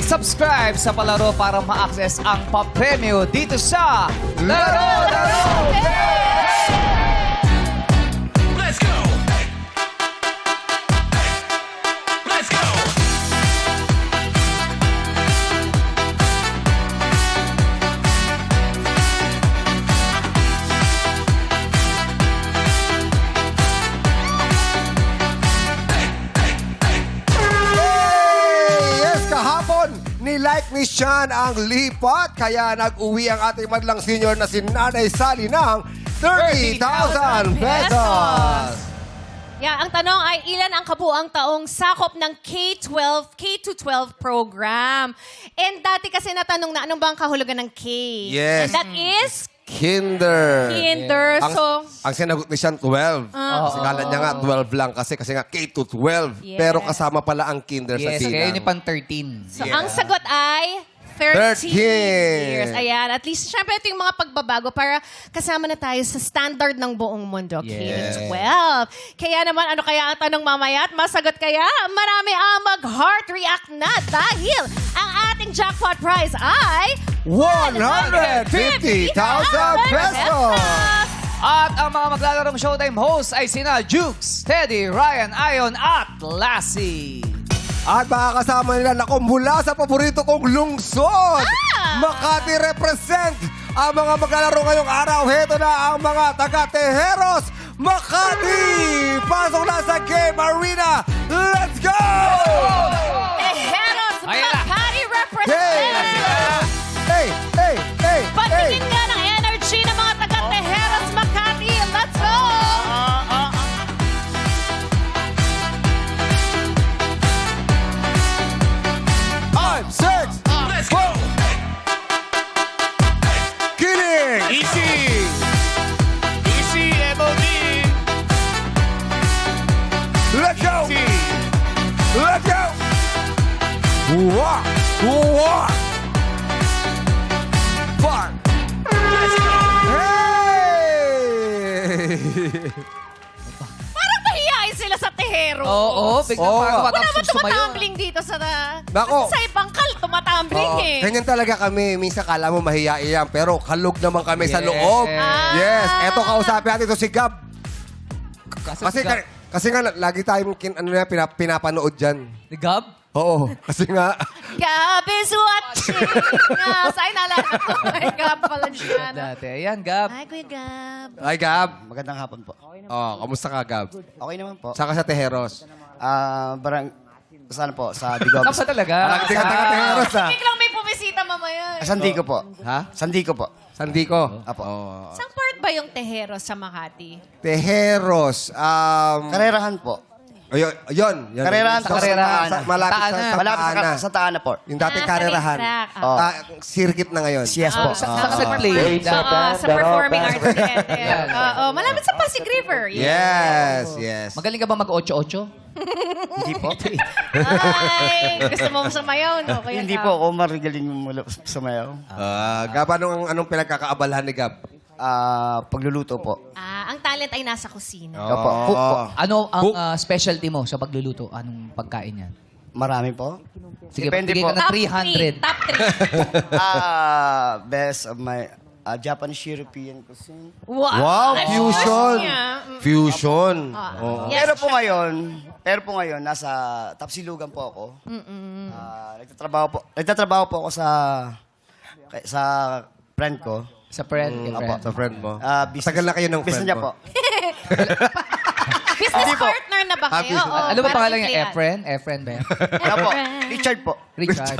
mag-subscribe sa Palaro para ma-access ang papremyo dito sa Laro Laro Let's go! Let's go! Yes, kahapon, ni-like ni Sean ang lipat, kaya nag-uwi ang ating madlang senior na si Nanay Sally ng 30,000 pesos. Yeah, ang tanong ay ilan ang kabuang taong sakop ng K-12 program? And dati kasi natanong na anong ba ang kahulugan ng K? Yes. And that is Kinder. kinder. Ang, So, ang sinagot ni Sean, 12. Kasi kala niya nga 12 lang kasi nga K-12. Yes. Pero kasama pala ang kinder sa Yes, bilang. kaya yun yung pang 13. so ang sagot ay 13 13. years. Ayan. At least, syempre, ito yung mga pagbabago para kasama na tayo sa standard ng buong mundo. Yes. K-12. Kaya naman, ano kaya ang tanong mamaya? At masagot kaya? Marami ang mag-heart react na dahil ang ating jackpot prize ay 150,000 pesos. At ang mga maglalarong Showtime host ay sina Jukes, Teddy, Ryan, Ion at Lassie. At makakasama nila na mula sa paborito kong lungsod. Makati represent ang mga maglalaro ngayong araw. Heto na ang mga taga-Tejeros, Makati! Pasok na sa game arena. Let's go! Tejeros Ayan na. Makati Hey! represent! Hey! Hey! Hey! Patingin nga ng energy ng mga taga-Tejeros Makati. Let's go! Five, six, Let's go! killing! Easy! Easy, MOD! Let's go! Easy! Let's go! Wah! Wah! Fun! Let's go! Hey! Parang mahihain sila sa Tejeros. Oo, biglang Oo. parang Wala ba matapos sumayo. tumatumbling dito sa... Nako. Kasi sa ibang kal, tumatumbling Oo, eh. ganyan talaga kami. Minsan kala mo mahiyain yan, pero kalog naman kami sa Yes. loob. Ah. Yes. Eto, kausapin natin ito si Gab. Kasi Kasi nga, lagi tayong pinapanood dyan. Ni Gab? Oo. Kasi nga, Gab is watching us. Ay, naalala ko. Ay, Gab pala siya. no? Dati. Ayan, Gab. Ay, Kuya Gab. ay Gab. Magandang hapon po. Oh, kamusta ka, Gab? Okay naman po. Saka sa Tejeros. Saan po? Sa Digong. Gab pa talaga. Hindi ka taga Tejeros, ha? Biglang may pumisita mamaya. Sandico po. Ha? Sandico po. Sandico. Apo. Oh. Saan part ba yung Tejeros sa Makati? Tejeros. Karerahan po. Yun. Karerahan Sa po. Karerahan. Malapit Taana. sa Malapit Taana. sa Taana po. Yung dating Ah, karerahan. sa racetrack. Oh. Circuit na ngayon. Yes po. Sa play. Oo, sa Performing Arts Theater. Oo, malapit sa Pasig River. Yes, yes. Magaling ka ba mag-8-8? Hindi po. Ay, gusto mo sumayaw, no? Kuya Hindi Gab? po ako marigaling sumayaw. Gab, anong pinagkakaabalahan ni Gab? Pagluluto po. Ang talent ay nasa kusina. Opo. Cook po. Ano ang specialty mo sa pagluluto? Anong pagkain yan? Marami po. Sige, Depende bigay po. ka na Top 300. 3. Top 3. Best of my Japanese European cuisine. Wow, Ay, fusion. niya. Fusion. Oo. Yes, Pero po ngayon, nasa Tapsilugan po ako. Nagtatrabaho po ako sa friend ko. Sa friend. Sa friend mo. Business, Tagal na kayo ng business friend niya mo. po. Business partner na ba kayo? Oo, Ano ba parang pangalan niya? empleyado. Efren? Efren ba yan? Opo, Richard po. Richard.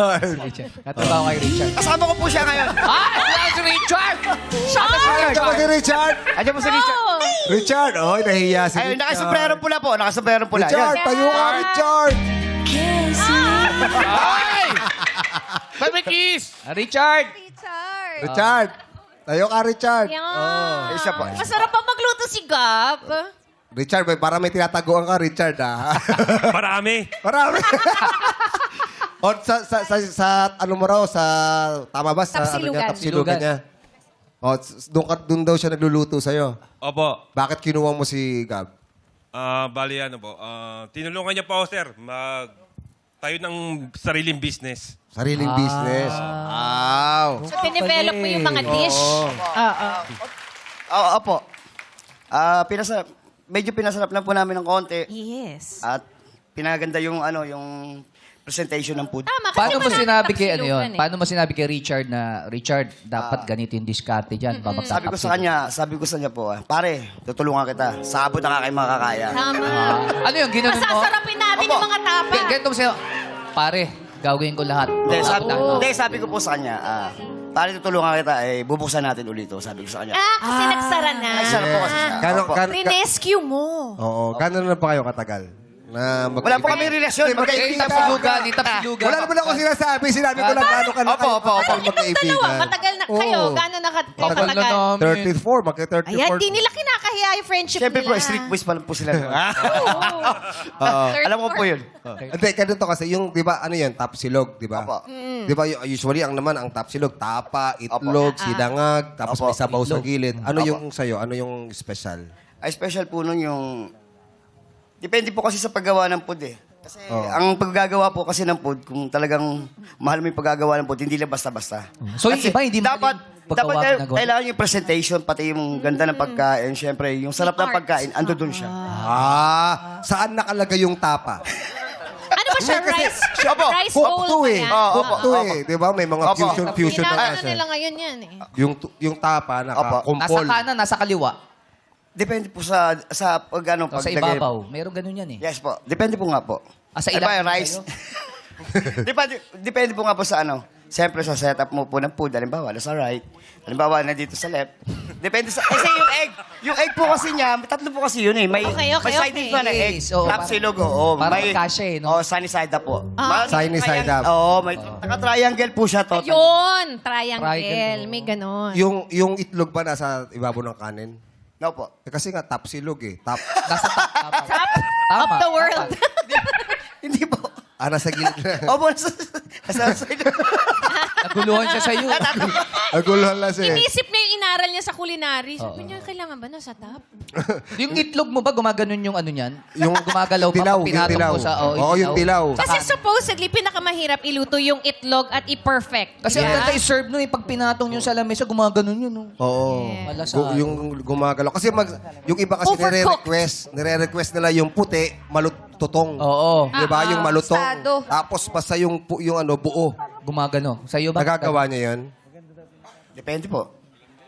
Katrabaho kay Richard. Kasama ko po siya ngayon. Ah! Si Richard! Ito ba si Richard? Ayan po si Richard. Oh! Richard, oy, nahiya si Ayun, Richard. nakasombrero pula po. Nakasombrero pula. Richard, Yan. tayo ka, Richard! Ay! Baby kiss! Richard! Richard. Richard, tayo ka, Richard. Yan. Isa po. Masarap pa magluto si Gab. Richard, para may tinataguan ka, Richard, ha? Marami. Marami. O sa ano mo raw, sa, tama ba? Sa Tapsilugan. Tapsilugan niya. O, doon daw siya nagluluto sa'yo. Opo. Bakit kinuha mo si Gab? Bali ano po. Tinulungan niya po ako, sir. Tayo ng sariling business. Sariling business. Wow. So, dinevelop mo yung mga dish. Oo. Oo, opo. Medyo pinasarap lang po namin ng konti. Yes. At pinaganda yung yung presentation ng food. Tama, kasi Paano mo marami sinabi kay ano kapsilugan yun? eh. Paano mo sinabi kay Richard na, Richard, dapat ganito yung diskarte dyan. Sabi ko sa kanya po, pare, tutulungan kita. Sabot na kayo makakaya. Tama. Ano yun, ginanon mo? Masasarapin natin yung mga tapa. Ganito mo sa'yo, pare, gagawin ko lahat. Hindi, sabi ko po sa kanya, pare, tutulungan kita, bubuksan natin ulit ito. Sabi ko sa kanya. Kasi nagsara na. Nagsara po kasi siya. Opo. Rinescue mo. Oo. Gano'n na pa kayo katagal? Na Wala po kami relasyon. Eh, Magkaibigan. tapsilugan, tapsilugan. Wala naman ako sinasabi. Sinabi ko lang gano'n ka na Opo, opo, opo. Itong dalawa, matagal na kayo. Oo. Gano'n na Tagal na katagal? namin. 34, magka-34. Ayan, di nila kinakahiya yung friendship Siyempre po, nila. street boys pa lang po sila. Oo. Alam ko po yun. Hindi, ganito kasi, yung, di ba, ano yun, tapsilog, di ba? Opo. Di ba, usually, ang naman, ang tapsilog, tapa, itlog, sidangag, tapos Opo. may sabaw sa gilid. Ano Opo. yung sa'yo? Ano yung special? Ay, special po nun yung... Depende po kasi sa paggawa ng food eh. Kasi ang paggagawa po kasi ng food, kung talagang mahal mo yung paggagawa ng food, hindi lang basta-basta. So, yung Kasi iba, hindi dapat, paggawa dapat ginagawa. kailangan yung presentation, pati yung ganda ng pagkain. Siyempre, yung sarap ng pagkain, ando dun siya. Saan nakalagay yung tapa? Ano ba siya? Hindi, kasi- Rice? Opo. Rice Cook bowl to ba eh. yan? Cook to Opo. eh. Di ba? May mga Opo. fusion na Ginagawa kasi. nila ngayon yan eh. Yung tapa, Opo. Nasa naka-kumpol. kanan, nasa kaliwa. Depende po sa pag ano, O sa paglagay. ibabaw. Meron ganun yan eh. Yes po. Depende po nga po. Sa Iba ilalim yung rice. sa'yo? depende po nga po sa ano. Siyempre sa setup mo po ng food. Halimbawa, nasa right. Halimbawa, nandito sa left. Depende sa... Kasi yung egg. Yung egg po kasi niya, tatlo po kasi yun eh. May, Okay, may side dish pa na egg. Yes, oo, Tapsilog, oo. parang May, kasya eh, no? sunny side up po. Sunny side up. Oo, may naka-triangle po siya to. Yun! Triangle. Triangle. May ganon. Yung itlog ba nasa ibabaw ng kanin? No po. Kasi nga, tapsilog eh. Nasa top. Top Tama. of the world. Hindi po. Nasa gilid na. Opo, nasa side. Naguluhan siya sa'yo. Naguluhan lang siya. Inisip niya yung inaral niya sa culinary. Sabi niya, kailangan ba nasa top? Yung itlog mo ba, gumaganon yung ano niyan? Yung gumagalaw pa dilaw, pag yung pinatong dilaw. mo sa... Oo, yung dilaw. Kasi supposedly, pinakamahirap iluto yung itlog at i-perfect. Kasi ang ganda i-serve nun, pag pinatong yung sa lamesa, gumaganon yun. No? Oo. Malasado. Yung gumagalaw. Kasi yung iba kasi Overcooked. nire-request nila yung puti, malututong. Oo. Di ba? Yung malutong. Tostado. Tapos basta yung buo. Gumagano. Sa'yo ba? Nagagawa niya yun? Depende po.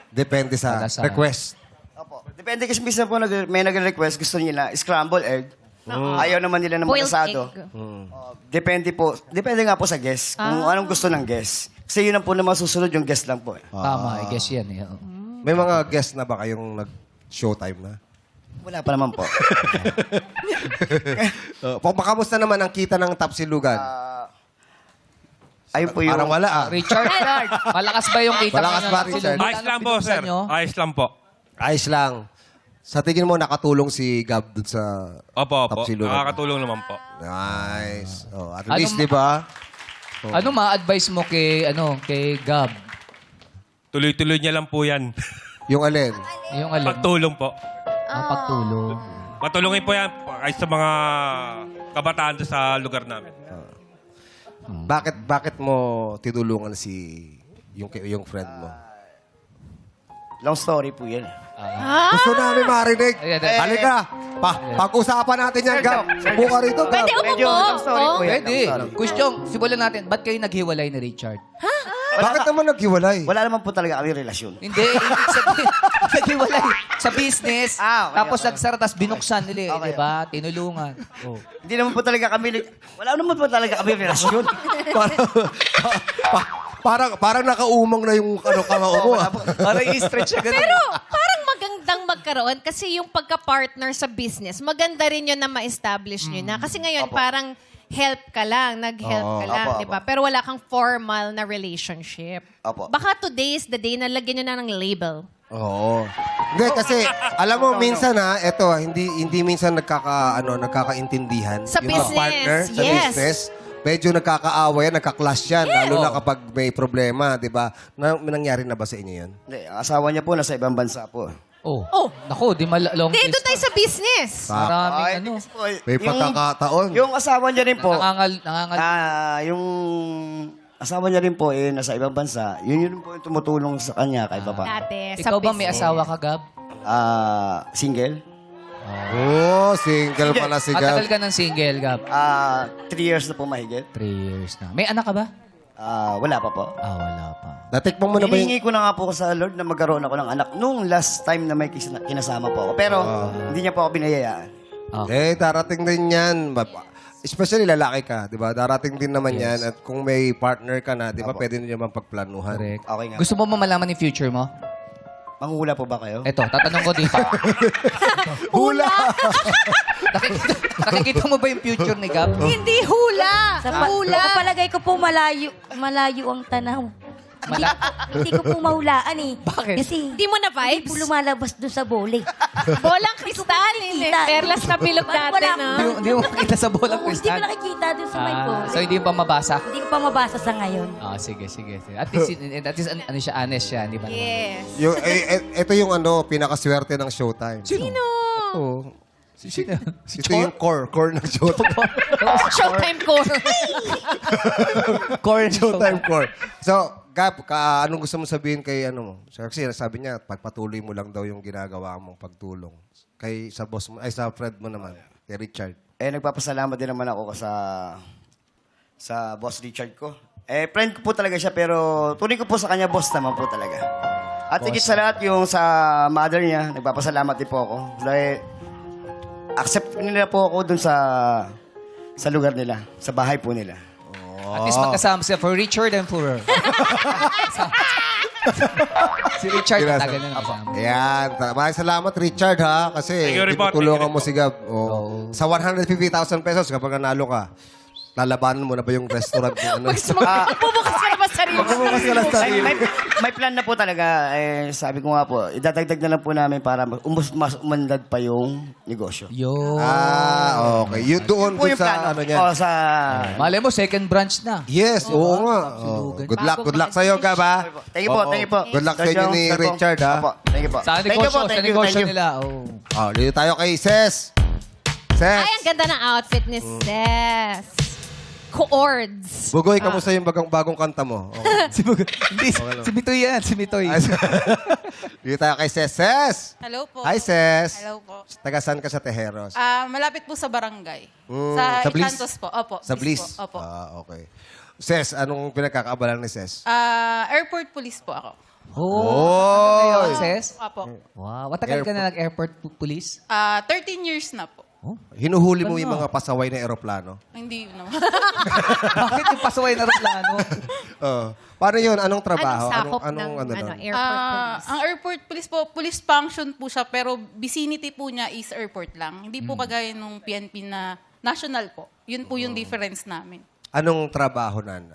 Depende sa Malasado. request. Opo. Depende kasi minsan po may nag-request, gusto nila scramble egg. Ayaw naman nila ng Boiled magasado. egg. Depende po. Depende nga po sa guest. Kung anong gusto ng guest. Kasi yun ang po na masusunod yung guest lang po. Tama, I guess yan. Eh. Oo. May mga guest na ba kayong nag-showtime na? Wala pa naman po. Pakamusta naman ang kita ng tapsilugan? Ayun po yung... Parang wala ah. Richard, malakas ba yung kita? Malakas mo ba, na- Richard? Ayos lang po, sir. Ayos lang po. Ayos lang. Sa tingin mo, nakatulong si Gab dun sa Opo. tapsilugan? Nakakatulong naman po. Nice. At Anong- least, di ba? Ano ma-advise mo kay Gab? Tuloy-tuloy niya lang po yan. Yung alin? Yung alam, Pagtulong po. pagtulong. Patulungin po yan kahit sa mga kabataan doon sa lugar namin. Bakit mo tinulungan yung friend mo? Long story po yan. Gusto namin marinig. Ayan, Halika. Pag-usapan natin yan, Gab. Buka rito, Gab. Pwede Medyo umupo. long story po yan. Pwede. Question, simulan natin. Ba't kayo naghiwalay ni Richard? Bakit naman naghiwalay? Wala naman po talaga kami relasyon. Hindi, ibig sabihin, naghiwalay sa business. Okay, Tapos okay. nagsara, tapos binuksan nila, eh, Okay, di ba? Tinulungan. Oh. Hindi naman po talaga kami... Wala naman po talaga kami relasyon. parang nakaumang na yung kamao mo. ah. Parang i-stretch siya ganun. Pero parang magandang magkaroon kasi yung pagka-partner sa business, maganda rin yun na ma-establish nyo na. Kasi ngayon parang help ka lang, nag-help ka lang, Opo, di ba? Pero wala kang formal na relationship. Opo. Baka today is the day na lagyan nyo na ng label. Oo. Hindi, kasi, alam mo, minsan hindi minsan nagkakaintindihan. Sa yung business, partner, sa yes. business. Medyo nagkakaawa yan, nagka-clash yan. Lalo na kapag may problema, di ba? Nangyari na ba sa inyo yan? Hindi, ang asawa niya po nasa ibang bansa po. Oh. Naku, di long Hindi, doon tayo sa business. Maraming Ay, ano. po, May pagkakataon. Yung asawa niya rin po, Nangangal. yung asawa niya rin po, nasa ibang bansa, yun po yung tumutulong sa kanya kahit pa pa. Dati, sa Ikaw ba may business. asawa ka, Gab? Single. Oh, single pala si Matagal Gab. ka ng single, Gab? 3 years na po mahigit. 3 years na. May anak ka ba? Wala pa po. Wala pa. Natikman mo na ba yung... Hiningi ko na nga po sa Lord na magkaroon ako ng anak nung last time na may kinasama po ako. Pero hindi niya po ako binayayaan. Darating din yan. Especially lalaki ka, di ba? Darating din naman yan. At kung may partner ka na, di ba, pwede nyo naman pagplanuhan. Correct. Okay nga. Gusto mo ba malaman yung future mo? Manghula po ba kayo? Eto, tatanong ko dito. Hula! Nakikita mo ba yung future ni Gab? Hindi hula. Hula. Sa palagay ko po malayo ang tanaw. Hindi ko po mahulaan eh. Bakit? Kasi Hindi mo na hindi po vibes? lumalabas doon sa bole. Bolang kristal. nakikita. Perlas na bilog Wala natin, akong- no? Hindi mo makita sa bolang Hindi ko kristal? nakikita doon sa may bole. So, hindi mo pa mabasa? Hindi ko pa mabasa sa ngayon. Sige. At least ano siya, honest siya, di ba? Yes. Yung, ito yung pinakaswerte ng Showtime. Sino? Ito. Sino? Si Ito yung core ng Showtime. Showtime ko. Showtime core. So, Gab, anong gusto mo sabihin kay ano mo? Kasi sabi niya, pagpatuloy mo lang daw yung ginagawa mong pagtulong. Kay sa boss mo, ay sa friend mo naman, kay Richard. Nagpapasalamat din naman ako sa boss Richard ko. Friend ko po talaga siya, pero tuloy ko po sa kanya, boss naman po talaga. At higit sa lahat, yung sa mother niya, nagpapasalamat din po ako. Dahil accept nila po ako dun sa lugar nila, sa bahay po nila. At least magkasama sila for Richard and for... si Richard, tagal na nakasama. Ayan. Maraming salamat, Richard, ha? Kasi Thank you, Ribot. tutulungan Thank you, mo si Gab. Oh. Sa 150,000 pesos, kapag nanalo ka, lalabanan mo na ba yung restaurant? Magbubukas ka naman sarili. Magbubukas ka lang sa May plan na po talaga. Sabi ko nga po, idadagdag na lang po namin para mas umandad pa yung negosyo. Yo. Okay. Yun doon Po yung sa plano. ano niya. Sa... Malay mo, second branch na. Yes, oo nga. Silugan. Good luck sa'yo, Gab, ha? Thank you po, Oo. thank you po. Good luck sa inyo ni Sir Pong. Richard, ha? Opo, thank you po. Sa Thank you negosyo, po, sa thank you, negosyo thank you. nila. Dito tayo kay Ses. Ses. Ay, ang ganda ng outfit ni Ses. Coords. Bugoy, kamusta yung bagong kanta mo? Okay. Si Mitoy yan, si Mitoy. Dito tayo kay Ses. Ses! Hello po. Hi, Ses. Hello po. Taga saan ka sa Tejeros? Malapit po sa barangay. sa Bliss? Icantos po. Opo. Sa Bliss? Po. Opo. Okay. Ses, anong pinagkakaabalan ni Ses? Airport police po ako. Oh! Ses? Opo. Wow. Matagal ka na nag-airport police? 13 years na po. Hinuhuli mo yung mga pasaway na eroplano? Hindi naman. Bakit yung pasaway na reklano? Paano yun? Anong trabaho? Anong sakop Anong ng doon? airport police? Ang airport police po, police function po siya, pero vicinity po niya is airport lang. Hindi po kagaya nung PNP na national po. Yun po yung difference namin. Anong trabaho nan?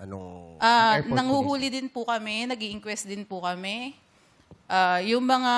Airport Nanguhuli din po kami, nag-i-inquest din po kami. Yung mga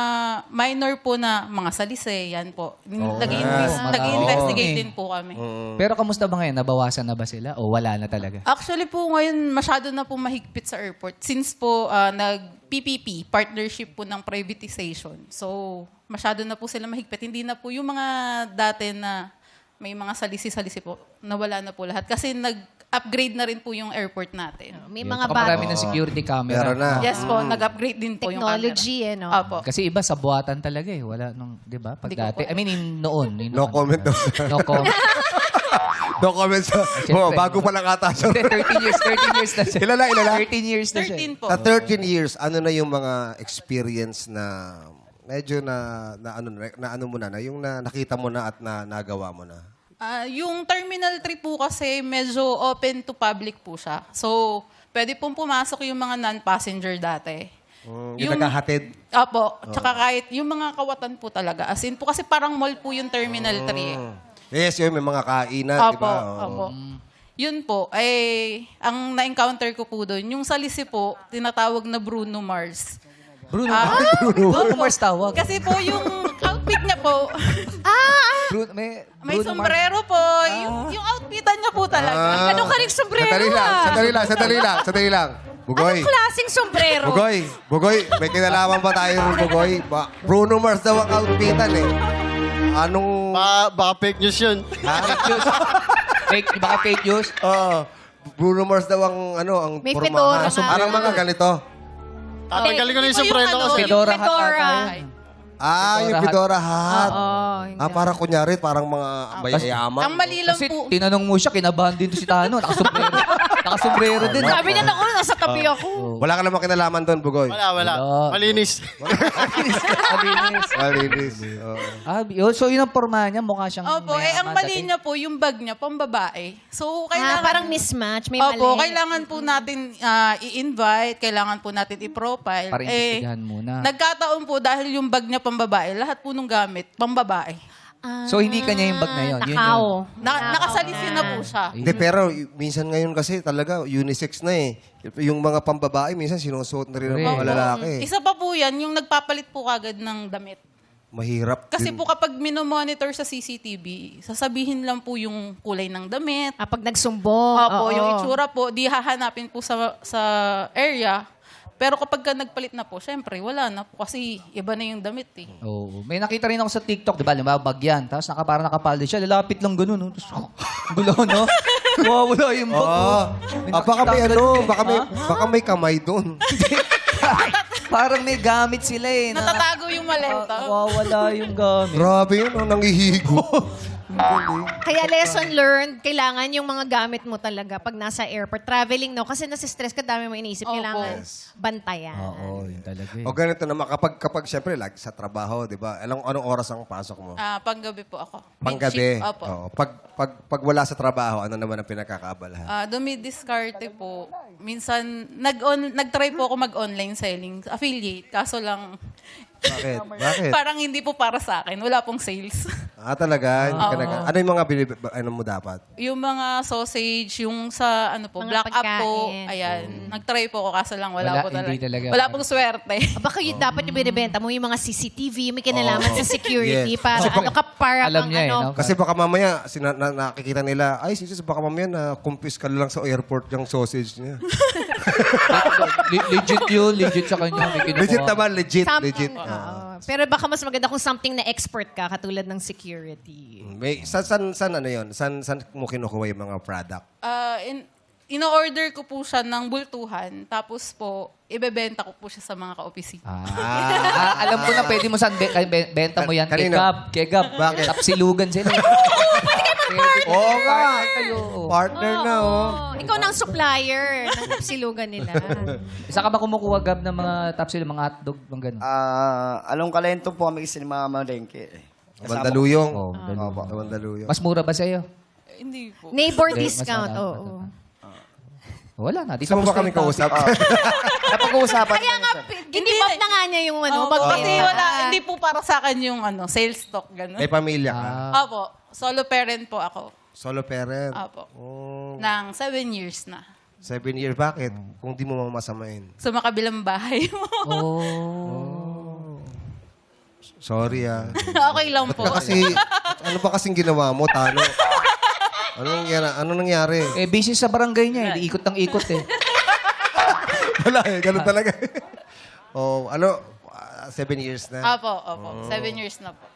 minor po na mga salise, yan po. Nag-i-investigate din po kami. Pero kamusta ba ngayon? Nabawasan na ba sila? O wala na talaga? Actually po ngayon masyado na po mahigpit sa airport since po nag-PPP, partnership po ng privatization. So masyado na po sila mahigpit. Hindi na po yung mga dati na may mga salisi-salisi po, nawala na po lahat. Kasi nag-upgrade na rin po yung airport natin. May Yes, mga saka marami bago. ng security camera. Meron na. Yes po, nag-upgrade din po yung Technology, camera. no? Opo. Kasi iba sa buhatan talaga eh. Wala nung, di ba? Pag Hindi ko dati. po. I mean, noon. No comment daw. No comment. No comment sa... Siyempre. bago pa lang ata siya. Hindi, 13 years na siya. Ilala? 13 years na siya. 13 po. Sa 13 years, ano na yung mga experience na medyo na ano mo na, yung nakita mo na at nagawa mo na? Yung Terminal 3 po kasi medyo open to public po siya. So, pwede pong pumasok yung mga non-passenger dati. Yung naghahatid? Opo. Tsaka kahit yung mga kawatan po talaga. As in po, kasi parang mall po yung Terminal 3 eh. Yes, yun, may mga kainan, di Opo, ba? opo. Yun po, ang na-encounter ko po doon, yung salisi po, tinatawag na Bruno Mars. Bruno Mars tawag. Kasi po yung outfit niya po, May may Bruno Mars. sombrero po, yung outfitan niya po talaga. Ganun ka rin sombrero, Sandali lang, ah. sandali lang. Bugoy. Anong klaseng sombrero? Bugoy, may kinalaman ba tayo ng Bugoy? Bruno Mars daw ang outfitan eh. Anong... Baka fake news yun. Baka fake news. Oo. Bruno Mars daw ang ang May pormahan. fedora nga. Parang mga ganito. Tatanggalin ko na yung Ito yung sombrero ano, ko, sir. Fedora hat Fedora. ata yun. Yung Fedora hat. Oo. Parang kunyari, parang mga bayayaman. Ang mali lang Kasi po, tinanong mo siya, kinabahan din to si Tano. Nakasombrero. Nakasombrero din. Sabi niya, naku, nasa tabi ako. Wala ka namang kinalaman doon, Bugoy. Wala. Malinis. Malinis. Oo. So yun ang porma niya, mukha siyang opo, ang mayaman mali dati. niya po, yung bag niya, pambabae. So, kailangan... Parang mismatch, may mali. Opo, kailangan po natin i-invite, kailangan po natin i-profile. Para imbestigahan muna. Nagkataon po dahil yung bag niya pambabae, lahat po nung gamit, pambabae. So hindi kanya yung bag na yun. Yun Nakaw. Nakasalisin na po siya. Hindi, pero minsan ngayon kasi talaga unisex na eh. Yung mga pambabae, minsan sinusuot na rin ng mga lalaki. Isa pa po yan, yung nagpapalit po kagad ng damit. Mahirap Kasi din. po kapag minomonitor sa CCTV, sasabihin lang po yung kulay ng damit. Pag nagsumbong. Opo, oo. yung itsura po, di hahanapin po sa area. Pero kapag ka nagpalit na po, syempre, wala na po kasi iba na yung damit eh. Oo. May nakita rin ako sa TikTok, di ba? Limang bag yan. Tapos parang nakapalde siya. Lalapit lang ganun. No? Tapos, gulo, no? Wala yung bag. Oo. Baka may nakita- baka may kamay doon. Parang may gamit sila eh. Natatago yung maleta. Nawawala yung gamit. Grabe yun, nangihigo. Kaya lesson learned, kailangan yung mga gamit mo talaga pag nasa airport. Traveling, no? Kasi nasistress ka, dami mo iniisip. Opo. Kailangan bantayan. Oo, yun talaga eh. O ganito naman, kapag siyempre, lagi sa trabaho, di ba? Anong oras ang pasok mo? Panggabi po ako. Panggabi. Mid-shift, Opo. Oo. Pag wala sa trabaho, ano naman ang pinakakaabalahan? Dumidiskarte po. Minsan, nag-try po ako mag-online selling. Affiliate. Kaso lang, Bakit? parang hindi po para sa akin. Wala pong sales. Talaga? Hindi ka ano yung mga ano mo dapat? Yung mga sausage, yung sa Mga black up po. pagkain. Ayan. Nag-try po ako kaso lang wala po Hindi talaga. talaga. Wala pong swerte. Baka yun, dapat yung binibenta mo yung mga CCTV, may kinalaman sa security Yes. para Kasi ano ka para Alam kang niya eh, ano. no? Kasi baka mamaya, nakikita nila, ay, sis, baka mamaya na kumpis ka lang sa airport yung sausage niya. Legit yun. Legit sa kanya. May kinukuha. Legit naman, legit. Something, Legit. oo. Pero baka mas maganda kung something na expert ka, katulad ng security. Saan ano yun? Saan mo kinukuha yung mga product? In-order ko po siya ng bultuhan. Tapos po, ibebenta ko po siya sa mga ka-opisina. Alam ko na pwede mo saan benta mo yan. Kanino? Kegab. Bakit? Tapsilugan sila. Oo nga. Partner na, oh. Oh, ikaw na ang supplier ng tapsilugan nila. Isa ka ba kumukuha, Gab, ng mga tapsilugan, mga hotdog, mga gano'n? Along Kalento po kami kasi mga malengke. Mandaluyong. Oo, Mandaluyong. Mas mura ba sa'yo? Hindi po. Neighbor Hindi, mas discount, marami. oo. Wala na. Di Gusto mo ba tapos kami na yung kausap? Napag-uusapan Kaya nga, ginibob na nga niya yung ano, Kasi hindi po para sa akin yung sales talk. Ganun. May pamilya ka. Opo. Solo parent po ako. Solo parent. Opo. Oh, Nang 7 years na. 7 years. Bakit? Kung di mo mamasamain. Sa makabilang bahay mo. Oh. Sorry, ah. Okay lang po. Ano ba kasing ginawa mo, Tano? Ano nangyari? Eh, busy sa barangay niya. Eh. Ikot ng ikot eh. Wala eh, ganun talaga. 7 years na. Opo. 7 years na po.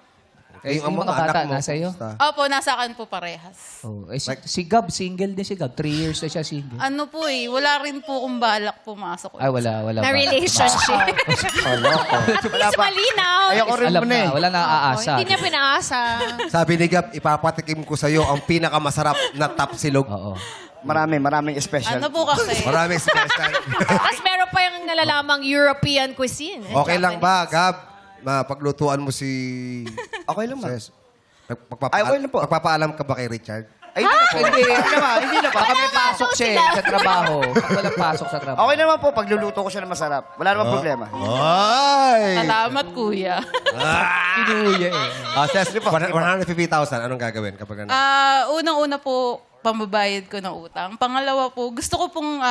Eh, yung mga bata nasa iyo? kumusta? Opo, nasa akin po parehas. Oh, eh, si Gab, single din si Gab. 3 years na siya single. Ano po wala rin po kung balak pumasok. Ay, wala na ba? relationship. Mas malinaw. Ayoko rin Alam mo na eh. na, wala na aasa. Hindi niya pinaasa. Sabi ni Gab, ipapatikim ko sa'yo ang pinakamasarap na tapsilog. Oo. Maraming special. Ano po kasi? Maraming special. Tapos meron pa yung nalalamang European cuisine. Okay lang ba, Gab? Paglutuan mo si... Okay lang ba? Ses. Ay, okay lang po. Magpapaalam ka ba kay Richard? Ay, hindi na po. Hindi na po. Baka may pasok siya eh, sa trabaho. Pag walang pasok sa trabaho. Okay naman po, pagluluto ko siya ng masarap. Wala namang problema. Ay! Salamat, kuya. Kinuya eh. Ses, 150,000. Anong gagawin kapag ano? Unang-una po, pambabayad ko ng utang. Pangalawa po, gusto ko pong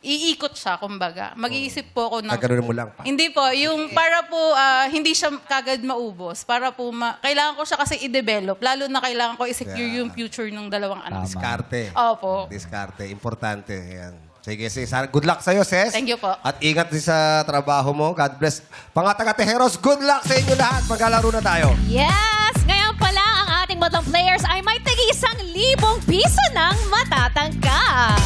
iikot siya, kumbaga. Mag-iisip po ako ng... Gagawin mo lang pa. Hindi po, yung para po hindi siya kagad maubos. Para po, kailangan ko siya kasi i-develop. Lalo na kailangan ko i-secure yung future ng dalawang anak. Diskarte. Opo. Diskarte. Importante. Yan. Sige, sige. Good luck sa'yo, Ses. Thank you po. At ingat din sa trabaho mo. God bless. Mga taga-Tejeros, good luck sa inyo lahat. Maglalaro na tayo. Yes! Ngayon pala ang ating batang players ay may tig-1,000 piso ng matatanggap.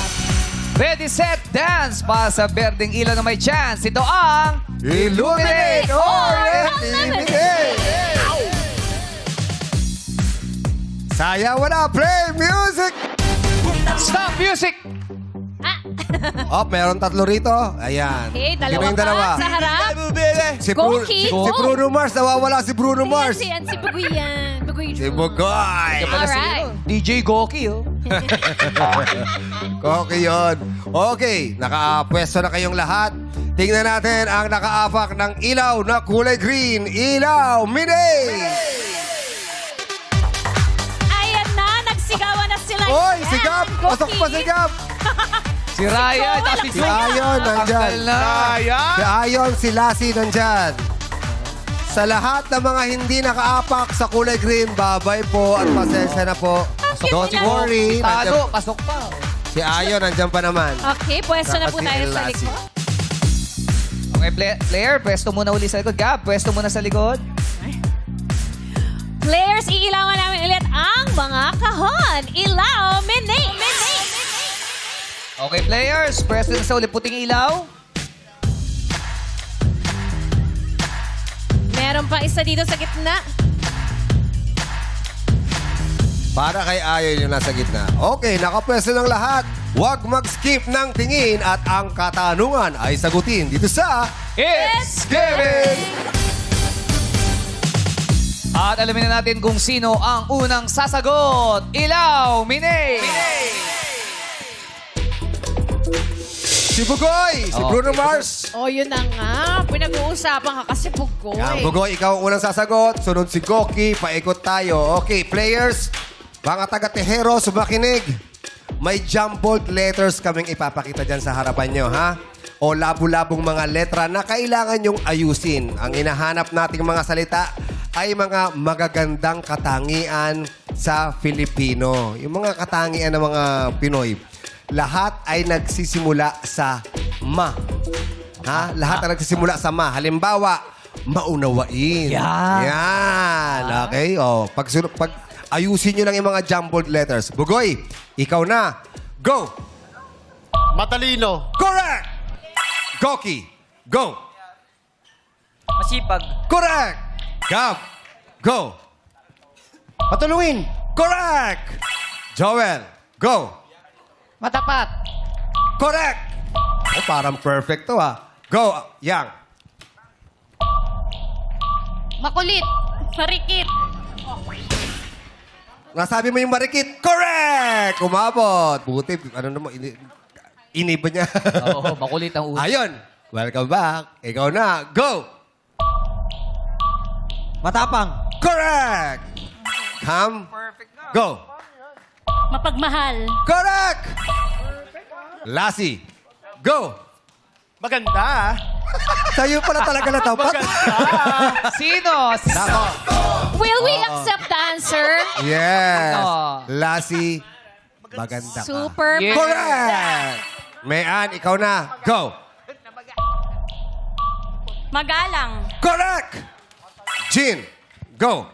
Ready, set, dance! Pa sa berdeng ilaw na may chance. Ito ang Illuminate or Eliminate! Sayaw na! Play music! Stop Music! Oh, meron 3 rito. Ayan. Okay, Sino dalawa yung pa dalawa? sa harap. Si, Goki. si Bruno Mars. Nawawala si Bruno Mars. Si Bugoyan. Si Bugoy. Alright. DJ Goki, oh. Okay yun. Okay, nakapwesto na kayong lahat. Tingnan natin ang nakaapak ng ilaw na kulay green. Ilaw, Mini! Ayan na, nagsigawan na sila. Oy, Yan, sigap! Pasok pa sigap! Si Ryan, at Si Ayon nandyan. Tanggal na. Si Ayon, si Lassie nandyan. Sa lahat ng mga hindi nakaapak sa kulay green, babay po at pasensya na po. Don't worry. Talo, pasok pa. Si Ayon nandyan pa naman. Okay, pwesto na po Saka si tayo sa Lassie. likod. Okay, player, pwesto muna uli sa likod. Gab, pwesto muna sa likod. Players, iilawan namin ulit ang mga kahon. Ilaw, Mini. Okay, players, pwesto na sa uli puting ilaw. Meron pa isa dito sa gitna. Para kay Ayon yung nasa gitna. Okay, nakapwesto ng lahat. Huwag mag-skip ng tingin at ang katanungan ay sagutin dito sa It's Giving! At alamin na natin kung sino ang unang sasagot. Ilaw, Mini! Si Bugoy! Si Bruno Mars! Oh, yun na nga. Pinag-uusapan ka kasi Bugoy. Yan, Bugoy, ikaw ang unang sasagot. Sunod si Goki, paikot tayo. Okay, players, mga taga-Tejeros, makinig. May jumbled letters kaming ipapakita dyan sa harapan nyo, ha? O labo-labong mga letra na kailangan nyong ayusin. Ang hinahanap nating mga salita ay mga magagandang katangian sa Filipino. Yung mga katangian ng mga Pinoy. Lahat ay nagsisimula sa ma. Ha? Lahat ay nagsisimula sa ma. Halimbawa, maunawain. Yan. Yan. Okay? O, pag ayusin nyo lang yung mga jumbled letters. Bugoy, ikaw na. Go! Matalino. Correct! Goki, go! Masipag. Correct! Gab, go! Patulungin. Correct! Joel, go! Matapat. Correct! Oh, parang perfect to, ha? Go, Yang. Makulit. Marikit. Nasabi mo yung marikit. Correct! Umabot. Buti, ano naman, iniba niya. Oo, makulit ang una. Ayun. Welcome back. Ikaw na. Go! Matapang. Correct! Cam. Go! Mapagmahal. Correct! Lassie. Go! Maganda. Sa'yo pala talaga natapat. Sino? Nako. Will we accept the answer? Yes. Oh. Lassie, maganda ka. Super. Yeah. Correct! Mayan, ikaw na. Go! Magalang. Correct! Jean, go!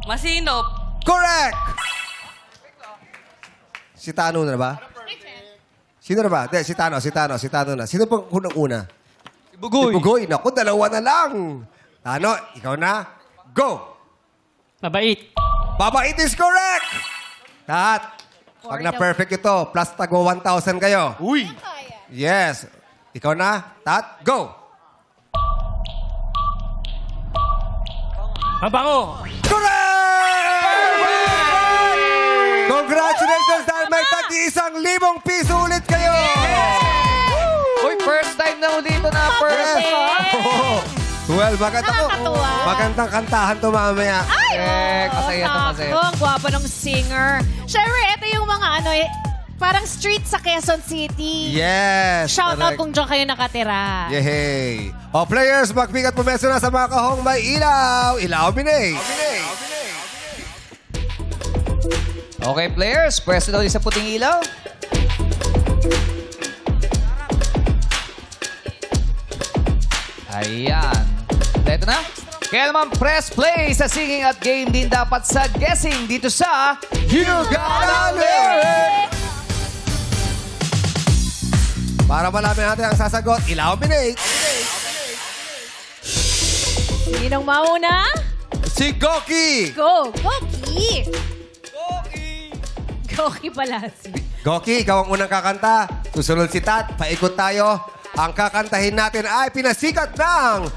Masinop. Correct! Si Tano na ba? Sino na ba? Hindi, si Tano na. Sino pang unang-una? Si Bugoy. Bugoy. Naku, dalawa na lang. Tano, ikaw na. Go! Mabait. Babait is correct! Lahat. Pag na-perfect ito, plus tago 1,000 kayo. Uy. Yes. Ikaw na. Tat, go! Mabango! Correct! Congratulations dahil may tag-1,000 piso ulit kayo! Uy, first time na dito na first. Well, Nakakatuwa. magandang kantahan to mamaya. Masaya to, masaya. Ang gwapo ng singer. Siyempre, ito yung mga parang street sa Quezon City. Yes. Shout out correct. kung dyan kayo nakatira. Yehey. O players, magbigat pumeso na sa mga kahong may ilaw. Ilaw, Binay. Okay, players, pwesto daw sa puting ilaw. Ayan. Ito na. Kaya naman, press play sa singing at game din dapat sa guessing dito sa You Gotta Lyric! Para malaman natin ang sasagot, eliminate Sinong mauna? si Goki! Go! Goki! Goki pala. Goki, ikaw ang unang kakanta. Susunod si Tat, paikot tayo. Ang kakantahin natin ay pinasikat ng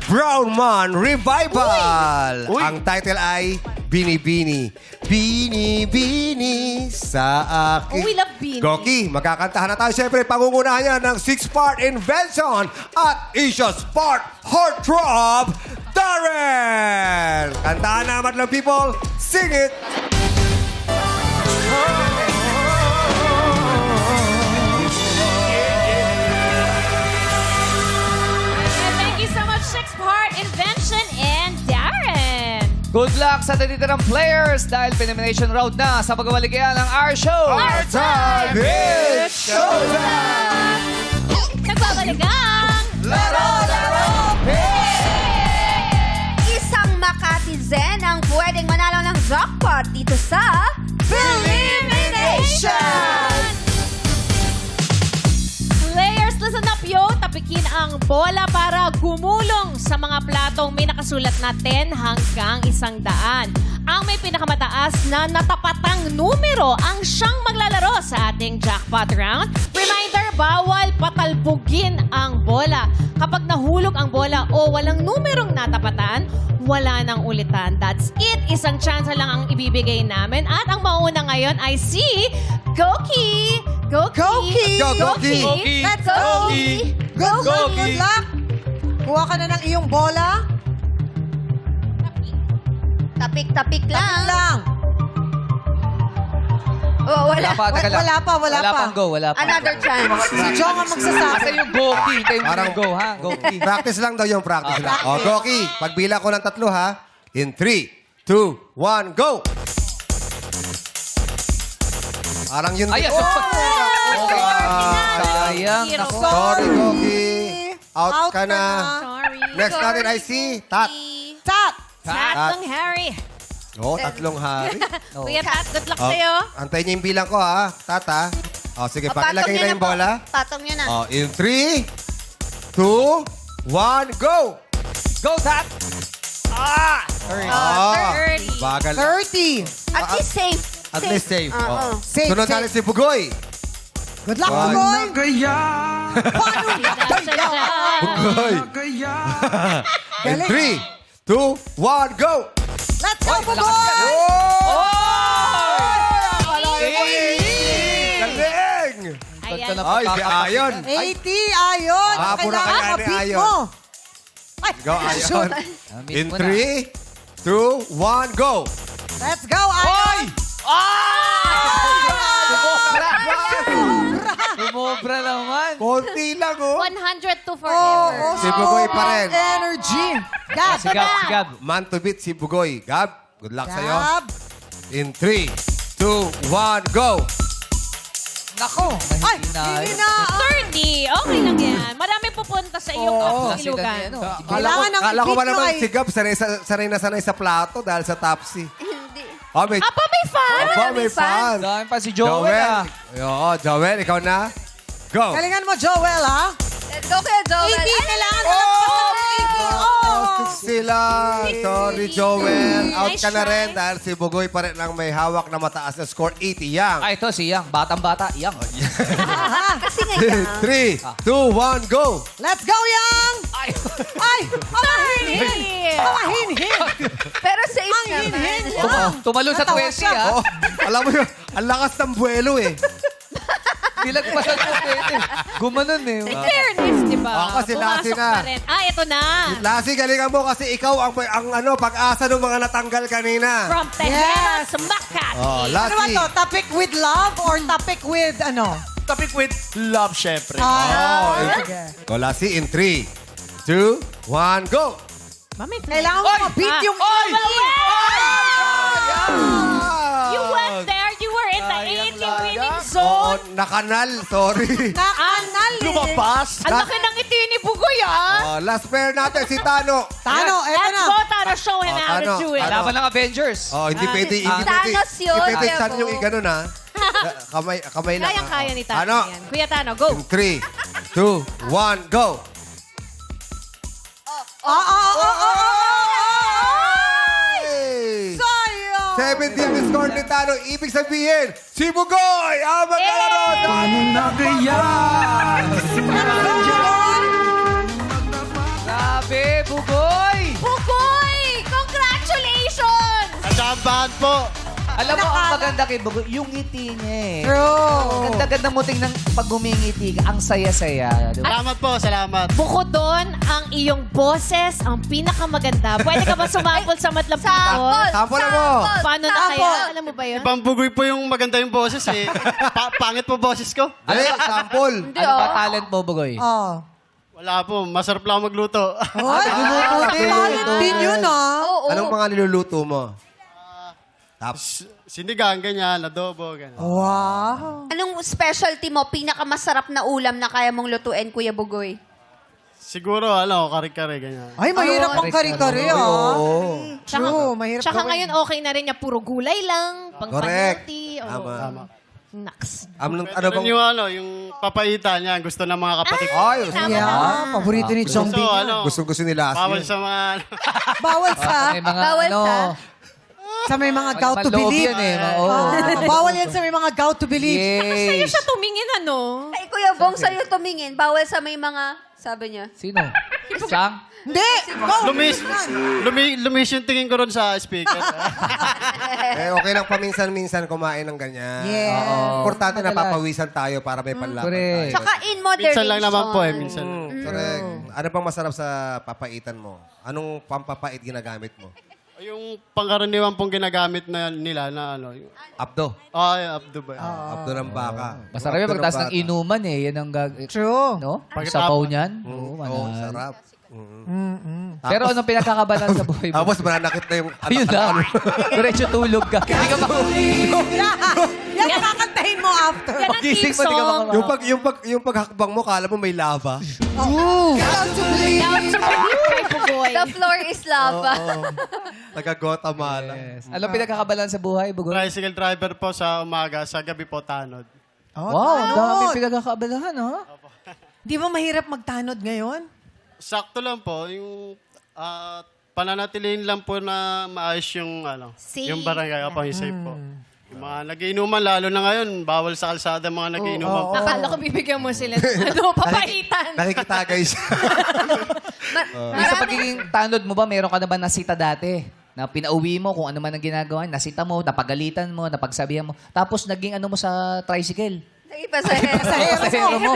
Brown Man Revival. Uy. Ang title ay Bini Bini. Bini Bini sa akin. Oh, we love Bini. Goki, magkakantahan na tayo. Siyempre, pangungunahan yan ng 6-part Invention at Asia's part Heartthrob, Darren! Kantahan na, madlang people. Sing it! And thank you so much, 6-part Invention and Darren. good luck sa natitirang players dahil elimination round na sa pagkawaligayan ng our show. Our time is showtime! Nagbabalik ang Isang Makati Zen ang pwedeng manalo ng jackpot dito sa Elimination! Players, listen up yo. Tapikin ang bola para gumulong sa mga platong may nakasulat na 10 hanggang 100. Ang may pinakamataas na natapatang numero ang siyang maglalaro sa ating jackpot round. Reminder, bawal patalbugin ang bola. Kapag nahulog ang bola o walang numerong natapatan, wala nang ulitan. That's it. Isang chance lang ang ibibigay namin. At ang mauna ngayon ay si Goki. Goki. Go, Goki. Let's go. Good luck! Kuha ka na ng iyong bola. Tapik-tapik lang. Oh, Wala pa, teka lang. Wala pa. Wala pang go, wala pa. Another chance. Si Jong ang magsasabi. Asa yung Goki? Tayo mo Parang- go, ha? Goki. Practice lang daw yung practice lang. O, Goki, pagbila ko ng 3, ha? In 3, 2, 1, go! Parang yun. Ay, Oh! okay. Sayang. Zero. Nako. Sorry, Goki. Out Out ka ka na. Sorry. Next natin ay si Tat. Tat! Tatlong Harry. Oh, 3 hari. Kuya Pat, good luck Oh, sa'yo. antayin niyo yung bilang ko, ha? Tat, ha? O, sige, pakilagay na yung bola. Patong niya na. O, in 3, 2, 1, go! Go, Tat! Ah! 30. Bagal. 30. At least safe. At least safe. Oo. Oh. Safe, Sunod safe. natin si Bugoy. Good luck, One. Bugoy! Bugoy. In 3, 2, 1, go! Let's go, Bugoy! Galing! Ayan. Ay, si Ayon. 80, Ayon! Habo na Kailangan kaya ni ma-beat Ayon. mo. Ay, Go, Ayon. Meet In mo na. 3, 2, 1, go! let's go, Ayon! Sumobra naman. Konti lang, oh. 100 to Oh, forever. Si Bugoy pa rin. Energy. Gab, Si Gab, si Gab. Man to beat si Bugoy. Gab, good luck sa'yo. Gab. In 3, 2, 1, go! Nako. Ay, Mahina. hindi na. 30. Okay lang yan. Marami pupunta sa iyong Oo. ilugan. Kailangan ng Kala ko ba beat naman mo si Gab sanay sa plato dahil sa Topsy. Hindi. Oh, may... Apa, may fan! Aba, may fan. Dami pa si Joel, ah. Oo, Joel, ikaw na. Go. Galingan mo, Joel, ha? Let's go, Kuya Joel. 80, kailangan na Sila. Sorry, Joel. Out Nice ka na try. rin dahil si Bugoy pa rin ang may hawak na mataas na score, 80 yang. Ay, ito si Yang. Batang-bata. Yang. Kasi nga yan. 3, 2, 1, go! Let's go, Yang! Ay. Ay! Pamahinhin! Pamahinhin! Pero safe Ang naman. hinhin! Tumalo sa Natawa 20, siya. ah. Oh, alam mo yun, ang lakas ng buwelo eh. Nilagpasan sa 20. Gumanon eh. In fairness, di ba? Ako, si Lassie Pumasok na. pa rin. Ah, ito na. Lassie, galingan mo kasi ikaw ang pag-asa ng mga natanggal kanina. From Tejera Yes. sa Makati. Oh, Ano ba Lassie. to? Topic with love or topic with ano? Topic with love, syempre. Oh, Sige. Go, Lassie, in 3, 2, 1, go! Kailangan mo ma-beat yung... You went there. You were in the 80 winning Oo, zone. nakanal, sorry. Nakanal eh. Lumabas. Ang laki ng ngiti ni Bugoy, yan? Oh, last pair natin, si Tano. Tano, eto Let's na. go, Tano. Show him Oh, how to Tano. do it. Laban ng Avengers. Oh, hindi pwede, hindi pwede. Thanos yun, Hindi pwede Jebo. chan yung iganon, ha? Kamay lang. Kayang-kaya ni Tano Ano? yan. Kuya Tano, go. 3, 2, 1, go! Hey! Sayang. 17 yung score ni Tano. Ibig sabihin, si Bugoy ang maglalaro. Grabe, Bugoy! Bugoy! Congratulations! Kasambahan po. Alam mo, ang maganda kay Bugoy, yung ngiti niya eh. True. Ganda-ganda mo tingnan pag humingiti ka. Ang saya-saya. Di ba? Salamat po, salamat. Bukod doon, ang iyong boses ang pinakamaganda. Pwede ka ba sumapol sa Madlang People? Sample mo. Paano na kaya? Alam mo ba yun? Pambugoy po yung maganda yung boses eh. Pangit po boses ko. Ali, sample. Ano ba talent mo, Bugoy? Oh. Wala po, masarap lang magluto. Hoy, nagluluto din. Talent din yun, ah. Anong mga niluluto mo? Tapos, Sinigang, ganyan, adobo, ganyan. Wow. Anong specialty mo? Pinakamasarap na ulam na kaya mong lutuin, Kuya Bugoy? Siguro, kare-kare, ganyan. Ay, mahirap ang kare-kare, ah. oo. True, mahirap Tsaka gawin. ngayon, okay na rin niya. Puro gulay lang. Correct. Pang-healthy. Tama. Naks. Ano Pwede bang... rin yung papaitan niya, gusto ng mga kapatid ko. Ay, Yeah, paborito ni Chong So, Big. gusto nila. bawal sa mga... Bawal sa, May mga Bawal ano, sa may mga gout to maloob believe. yan eh. Oo. Bawal yan sa may mga gout to believe. Sa'yo Yes. siya tumingin, ano? Ay, Kuya Bong, sa'yo tumingin. Bawal sa may mga, sabi niya. Sino? Chang? Hindi! Go! Lumis yung tingin ko ron sa speaker. Okay lang paminsan-minsan kumain ng ganyan. Yes. Importante na papawisan tayo para may panlaban correct. tayo. Tsaka in moderation. Minsan lang naman po minsan. Correct. Ano pang masarap sa papaitan mo? Anong pampapait ginagamit mo? Yung pangkaraniwan pong ginagamit na nila na yung... Abdo. Abdo ba? Abdo ng baka. Masarap yung pagtaas ng inuman eh. Yan ang True. No? Ang Pagkatapos- sabaw niyan. Oo, Oo, manahal. sarap. Pero anong pinagkakabalan sa buhay mo? Tapos mananakit na yung Ayun lang. Diretso tulog ka. Hindi ka Yan ang kakantahin mo after. Yan ang Pagising team mo, di ka song. yung paghakbang mo, kala mo may lava. Gout to believe. Down sa kay Bugoy. The floor is lava. Taga-Guatemala. Yes. Anong pinagkakabalan sa buhay, Bugoy? Tricycle driver po sa umaga, sa gabi po tanod. Wow, ang dami tanod. pinagkakabalahan, ha? Di ba mahirap magtanod ngayon? Sakto lang po, yung pananatilihin lang po na maayos yung Safe. yung barangay po, yung safe po. Yung mga nagiinuman, lalo na ngayon, bawal sa kalsada mga nagiinuman po. Akala ko bibigyan mo sila. Ano, papaitan. Nakikita guys. Sa pagiging tanod mo ba, meron ka na ba nasita dati? Na pinauwi mo kung ano man ang ginagawa, nasita mo, napagalitan mo, napagsabihan mo. Tapos naging ano mo sa tricycle? Pasahero mo.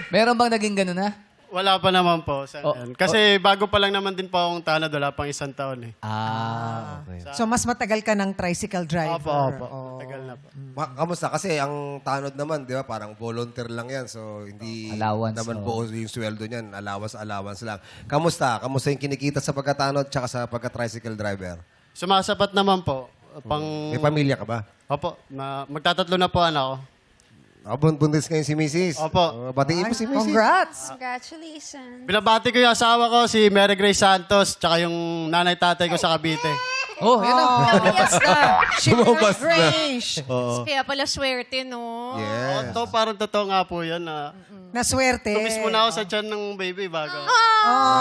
Meron bang naging gano'n na? Wala pa naman po. Kasi bago pa lang naman din po akong tanod, wala pang 1 taon eh. Okay. So, mas matagal ka ng tricycle driver. Opo. Tagal na po. Kamusta? Kasi ang tanod naman, di ba, parang volunteer lang yan. So, hindi Allowance, naman oo. buo yung sweldo niyan. Allowance lang. Kamusta? Kamusta yung kinikita sa pagkatanod tsaka sa pagka-tricycle driver? Sumasapat naman po. May pamilya ka ba? Opo, magtatatlo na po anak ko. Buntis ngayon si Mrs. Opo. Batiin mo si Mrs. Congrats. Congratulations. Binabati ko yung asawa ko, si Mary Grace Santos, tsaka yung nanay-tatay ko sa Cavite. Oh, yan na. Yes na. Lumabas na. Grace. Kaya pala swerte, no? Yes. Ito, parang totoo nga po yan. Naswerte. Tumis muna ako sa tiyan ng baby bago.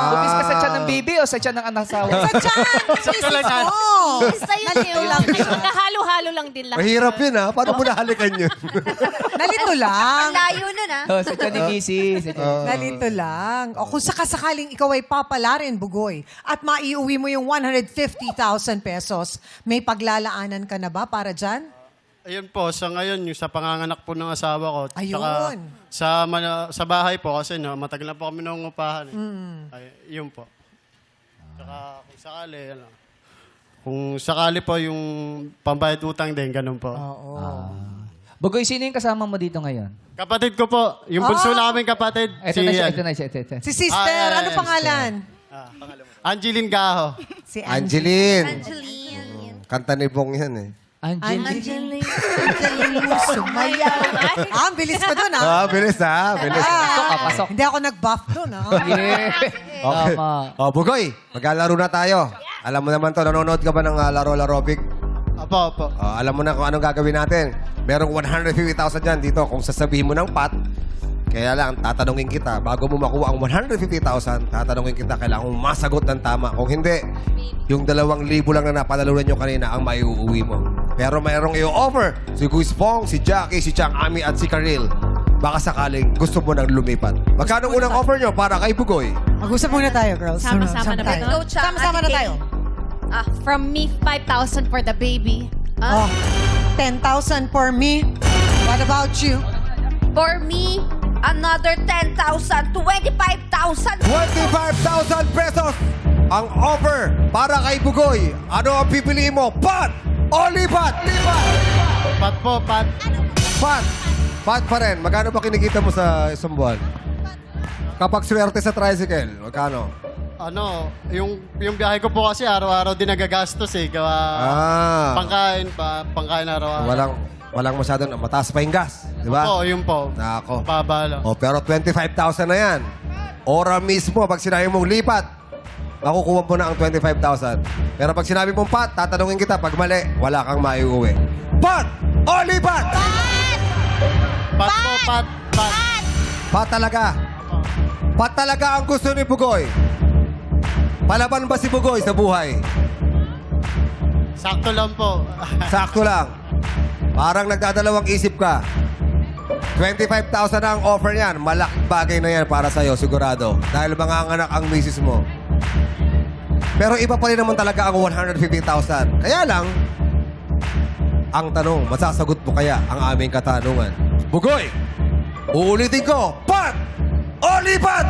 Bupis ka sa tiyan ng baby o sa tiyan ng asawa? Sa tiyan. Misis mo. Basta yun yun. Nahalo-halo lang din lang. Mahirap yun ha. Paano mo nahalikan yun? Nalito lang. Layo nun, ah. Oh, sa tiyan ni Mrs. Nalito lang. O kung sakasakaling ikaw ay papalarin, Bugoy, at maiuwi mo yung 150,000 pesos, may paglalaanan ka na ba para dyan? Ayun po, sa ngayon, yung sa panganganak po ng asawa ko. Ayun. Sa bahay po, kasi matagal na po kami nangungupahan. Ay, yun po. Saka kung sakali, kung sakali po yung pambayad utang din, ganun po. Bugoy, sino yung kasama mo dito ngayon? Kapatid ko po, yung bunso namin kapatid. Ito na siya, ito na siya. Ito. Si sister, ano pangalan? Angeline Gaho. Si Angeline. Angeline. Kanta ni Bong yan eh. Angel. Angeline. Galing mo sumayaw. Ang bilis pa dun, Bilis bilis. Pasok. Hindi ako nag-buff dun, Yeah. Okay. Tama. Bugoy, maglalaro na tayo. Alam mo naman to, nanonood ka ba ng laro-laro, Vic? Opo. Alam mo na kung anong gagawin natin. Merong 150,000 dyan dito. Kung sasabihin mo ng pat, kaya lang, tatanungin kita. Bago mo makuha ang 150,000, tatanungin kita, kailangan mong masagot ng tama. Kung hindi, yung 2,000 lang na napanalunan nyo kanina ang maiuwi mo. Pero mayroong i-offer si Guis Pong, si Jackie, si Chang Ami at si Karil. Baka sakaling gusto mo nang lumipat. Magkano unang offer nyo para kay Bugoy? Mag-usap muna tayo, girls. Sama-sama na ba tayo. ito? Sama-sama na tayo. From me, 5,000 for the baby. Oh, 10,000 for me. What about you? For me, another 10,000, 25,000. 25,000 pesos ang offer para kay Bugoy. Ano ang pipiliin mo? Pat o lipat? Pat po, pat. Pat. Pat pa rin. Magkano ba kinikita mo sa isang buwan? Kapag swerte sa tricycle, magkano? Yung biyahe ko po kasi araw-araw din nagagastos eh. Gawa pangkain araw-araw. Walang masyadong mataas pa yung gas. Di ba? Oo, yun po. Nako. Pababa lang. Pero 25,000 na yan. Ora mismo, pag sinabi mong lipat, makukuha mo na ang 25,000. Pero pag sinabi mong pat, tatanungin kita. Pag mali, wala kang maiuwi. Pat o lipat? Pat po, pat. Pat talaga. Pat talaga ang gusto ni Bugoy. Palaban ba si Bugoy sa buhay? Sakto lang po. Sakto lang. Parang nagdadalawang isip ka. 25,000 na ang offer niyan. Malaking bagay na yan para sa'yo, sigurado. Dahil manganganak ang misis mo. Pero iba pa rin naman talaga ang 150,000. Kaya lang, ang tanong, masasagot mo kaya ang aming katanungan? Bugoy, uulitin ko, pat o lipat?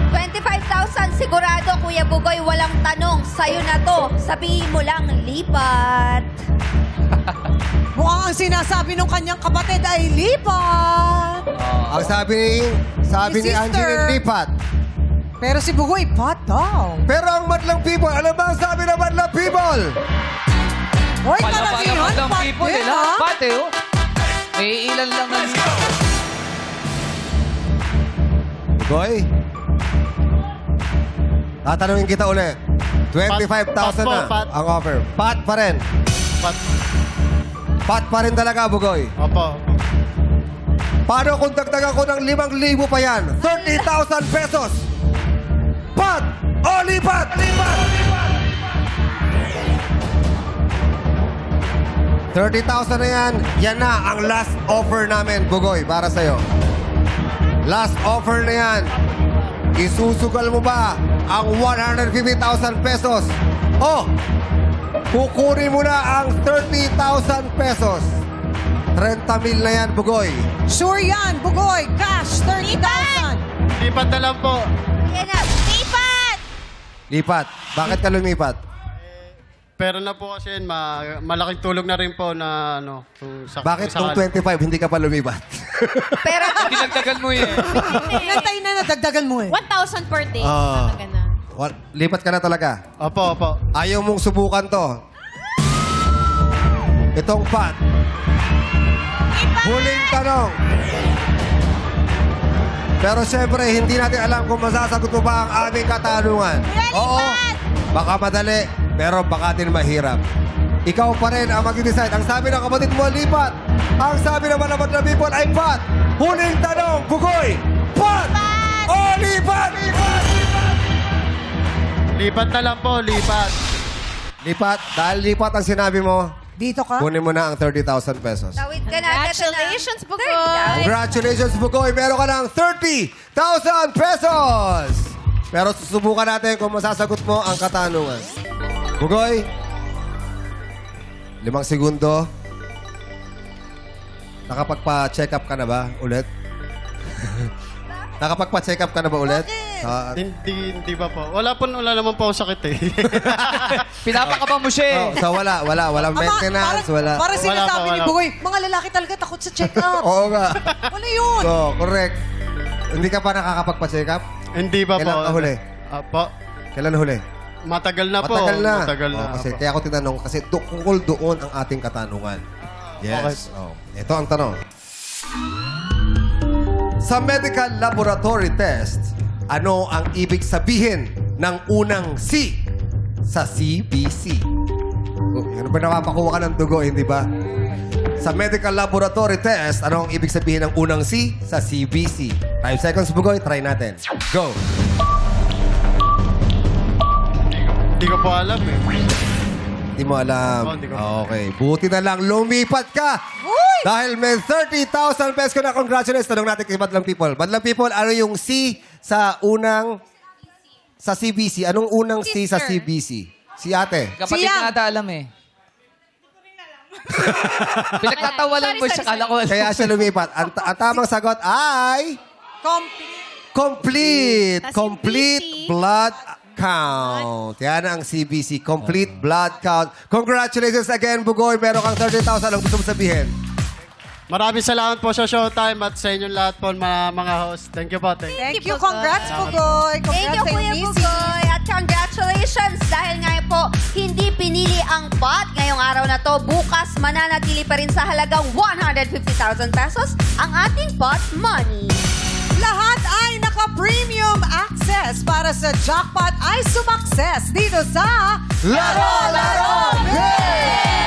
25,000 sigurado, Kuya Bugoy, walang tanong. Sa'yo na to. Sabihin mo lang, lipat. Mukhang ang sinasabi ng kanyang kapatid ay lipat. Ang sabi ni Si Angeline, sister. lipat. Pero si Bugoy, pat daw. Pero ang madlang people, alam ba ang sabi ng madlang people? Hoy, talaga yun, Palaban pat people din, nila. ha? Pate, oh. May ilan lang na. Bugoy, tatanungin kita ulit. 25,000 na Pat. ang offer. Pat pa rin. Pat. Pat pa rin talaga, Bugoy. Opo. Paano kung dagdagan ko ng 5,000 pa yan? 30,000 pesos! Pat o lipat? 30,000 na yan. Yan na ang last offer namin, Bugoy, para sa'yo. Last offer na yan. Isusugal mo ba ang 150,000 pesos? O, kukunin mo na ang 30,000 pesos. 30,000 na yan, Bugoy. Sure yan, Bugoy. Cash, 30,000. Lipat na lang po. Yan na, lipat! Lipat. Bakit ka lumipat? Pero na po kasi yun, malaking tulog na rin po na Bakit kung 25 hindi ka pa lumipat? Pero Dinagdagan mo eh. Nantayin na nadagdagan mo eh. 1,000 per day. Ah. Talaga na. Lipat ka na talaga. Opo. Ayaw mong subukan to. Itong pat. Huling tanong. Pero syempre, hindi natin alam kung masasagot mo ba ang aming katanungan. Oo, baka madali, pero baka din mahirap. Ikaw pa rin ang mag-decide. Ang sabi ng kapatid mo, lipat. Ang sabi naman ng mga people ay pat. Huling tanong, Bugoy. Pat! O lipat! Lipat na lang po, lipat. Lipat. Dahil lipat ang sinabi mo, Dito ka? kunin mo na ang 30,000 pesos. tawid ka na. Congratulations, Bugoy. Congratulations, Bugoy. Meron ka ng 30,000 pesos. Pero susubukan natin kung masasagot mo ang katanungan. Bugoy, 5 segundo. Nakapagpa-check up ka na ba ulit? Nakapagpa-check up ka na ba ulit? Hindi pa po. Wala naman po ako sakit eh. Pinapakaba mo siya eh. So walang maintenance, wala. Para sinasabi Wala ni po. Bugoy, mga lalaki talaga takot sa check-up. Oo nga. Wala yun. So, correct. Hindi ka pa nakakapagpa-check up? Hindi pa po. Kailan ka huli? Opo. Kailan huli? Matagal na po. Matagal na. Matagal na. Kasi, po. kaya ako tinanong, kasi tungkol doon ang ating katanungan. Yes. Oh. Ito ang tanong. Sa medical laboratory test, ano ang ibig sabihin ng unang C sa CBC? Oh, ano ba napapakuha ka ng dugo, hindi ba? Sa medical laboratory test, ano ang ibig sabihin ng unang C sa CBC? 5 seconds, Bugoy. Try natin. Go. Hindi ko po alam eh. Hindi mo alam. Oh, hindi ko. Okay. Buti na lang lumipat ka. Dahil may 30,000 pesos ko na. Congratulations. Tanong natin kay Badlang People. Badlang People, ano yung C sa unang... Sa CBC? Anong unang C sa CBC? Si ate. Kapatid Siyang. nga ata alam eh. Pinagtatawalan mo siya, kala ko. Kaya siya lumipat. Ang tamang sagot ay... Complete. Sa Complete CBC. blood count. Yan ang CBC. Complete blood count. Congratulations again, Bugoy. Meron kang 30,000. Anong gusto mo sabihin? Maraming salamat po sa Showtime at sa inyong lahat po mga host. Thank you po. Thank you. Thank you. Congrats, Bugoy. Thank you, Congrats, Kuya Missy. Bugoy. At congratulations dahil nga po, hindi pinili ang pot ngayong araw na to. Bukas, mananatili pa rin sa halagang 150,000 pesos ang ating pot money. Lahat ay naka-premium access para sa jackpot ay sumakses dito sa Laro, Laro, Game!